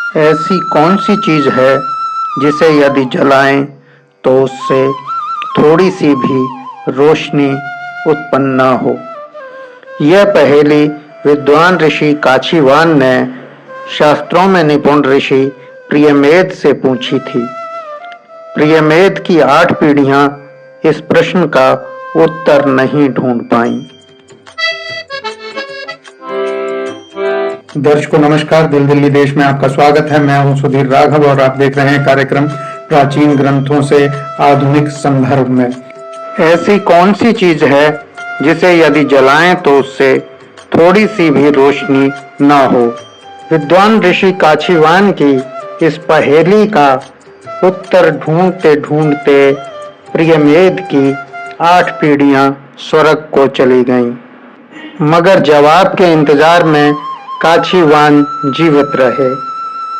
ऐसी कौन सी चीज है जिसे यदि जलाएं तो उससे थोड़ी सी भी रोशनी उत्पन्न न हो। यह पहेली विद्वान ऋषि काशीवान ने शास्त्रों में निपुण ऋषि प्रियमेद से पूछी थी। प्रियमेद की 8 पीढ़ियां इस प्रश्न का उत्तर नहीं ढूंढ पाईं। दर्शकों नमस्कार, दिल दिल्ली देश में आपका स्वागत है। मैं हूं सुधीर राघव और आप देख रहे हैं कार्यक्रम प्राचीन ग्रंथों से आधुनिक संदर्भ में। ऐसी कौन सी चीज है जिसे यदि जलाएं तो उससे थोड़ी सी भी रोशनी न हो। विद्वान ऋषि काशीवान की इस पहेली का उत्तर ढूंढते ढूंढते प्रियमेद की 8 पीढ़ियां स्वर्ग को चली गईं, मगर जवाब के इंतजार में काशीवान जीवित रहे।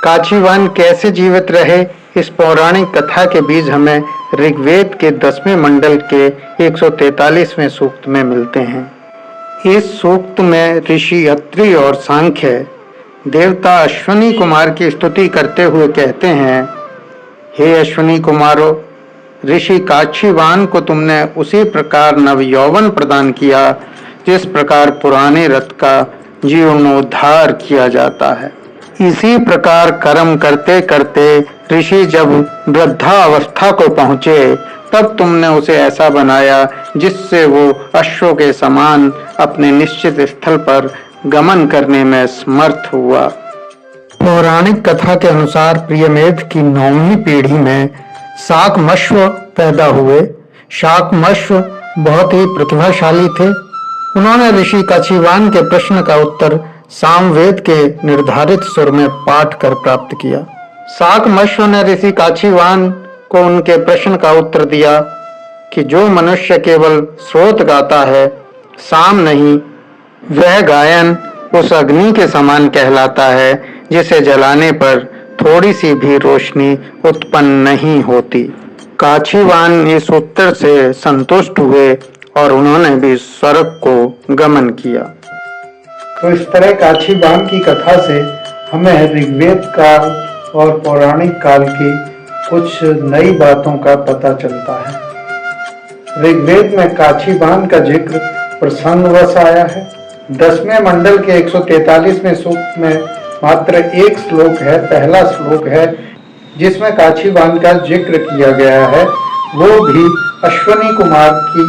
काशीवान कैसे जीवित रहे, इस पौराणिक कथा के बीज हमें ऋग्वेद के 10वें मंडल के 143वें सूक्त में मिलते हैं। इस सूक्त में ऋषि अत्रि और सांख्य देवता अश्विनी कुमार की स्तुति करते हुए कहते हैं, हे अश्विनी कुमारों, ऋषि काशीवान को तुमने उसी प्रकार नवयौवन प्रदान किया जिस प्रकार पुराने रथ का जीर्णोद्धार किया जाता है। इसी प्रकार कर्म करते करते ऋषि जब वृद्धावस्था को पहुंचे तब तुमने उसे ऐसा बनाया जिससे वो अश्वों के समान अपने निश्चित स्थल पर गमन करने में समर्थ हुआ। पौराणिक कथा के अनुसार प्रियमेद की 9वीं पीढ़ी में शाकमश्व पैदा हुए। शाकमश्व बहुत ही प्रतिभाशाली थे। उन्होंने ऋषि काशीवान के प्रश्न का उत्तर सामवेद के निर्धारित सुर में पाठ कर प्राप्त किया। शाकमश्व ने ऋषि काशीवान को उनके प्रश्न का उत्तर दिया कि जो मनुष्य केवल स्रोत गाता है, साम नहीं, वह गायन उस अग्नि के समान कहलाता है जिसे जलाने पर थोड़ी सी भी रोशनी उत्पन्न नहीं होती। काशीवान इस उत्तर से संतुष्ट हुए और उन्होंने भी स्वर्ग को गमन किया। तो इस तरह काशीवान की कथा से हमें ऋग्वेद काल और पौराणिक काल की कुछ नई बातों का पता चलता है। ऋग्वेद में काशीवान का जिक्र प्रसंगवश आया है। 10वें मंडल के 143वें सूक्त में मात्र एक श्लोक है, पहला श्लोक है, जिसमें काशीवान का जिक्र किया गया है। वो भी अश्विनी कुमार की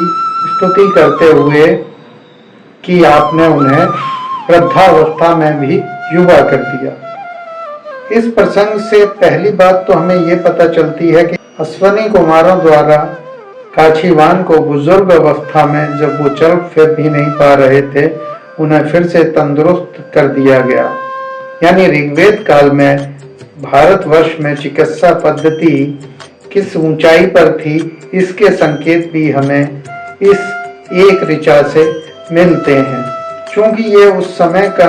स्तुति करते हुए कि आपने उन्हें वृद्धावस्था में भी युवा कर दिया। इस प्रसंग से पहली बात तो हमें ये पता चलती है कि अश्विनी कुमारों द्वारा काशीवान को बुजुर्ग अवस्था में, जब वो चल फिर भी नहीं पा रहे थे, उन्हें फिर से तंदुरुस्त कर दिया गया। यानी ऋग्वेद काल में भारतवर्ष में चिकित्सा पद्धति किस ऊंचाई पर थी, इसके संकेत भी हमें इस एक ऋचा से मिलते हैं। क्योंकि ये उस समय का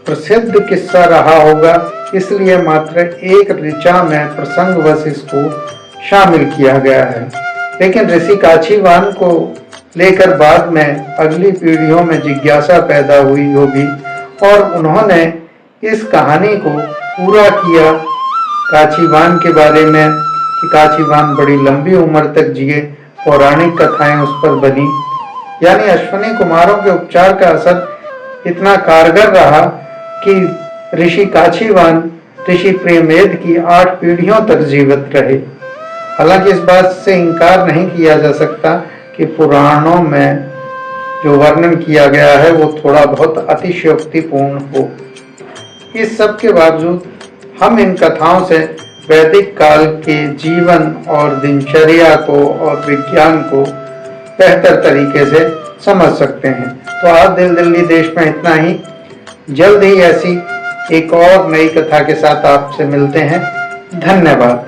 प्रसिद्ध किस्सा रहा होगा, इसलिए मात्र एक ऋचा में प्रसंगवश इसको शामिल किया गया है। लेकिन ऋषि काशीवान को लेकर बाद में अगली पीढ़ियों में जिज्ञासा पैदा हुई होगी और उन्होंने इस कहानी को पूरा किया काशीवान के बारे में कि काशीवान बड़ी लंबी उम्र तक जिए। पौराणिक कथाएं उस पर बनी। यानी अश्विनी कुमारों के उपचार का असर इतना कारगर रहा कि ऋषि काशीवान ऋषि प्रियमेद की 8 पीढ़ियों तक जीवित रहे। हालांकि इस बात से इनकार नहीं किया जा सकता कि पुराणों में जो वर्णन किया गया है वो थोड़ा बहुत अतिशयोक्तिपूर्ण हो। इस सब के बावजूद हम इन कथाओं से वैदिक काल के जीवन और दिनचर्या को और विज्ञान को बेहतर तरीके से समझ सकते हैं। तो आज दिल दिल्ली देश में इतना ही। जल्द ही ऐसी एक और नई कथा के साथ आपसे मिलते हैं। धन्यवाद।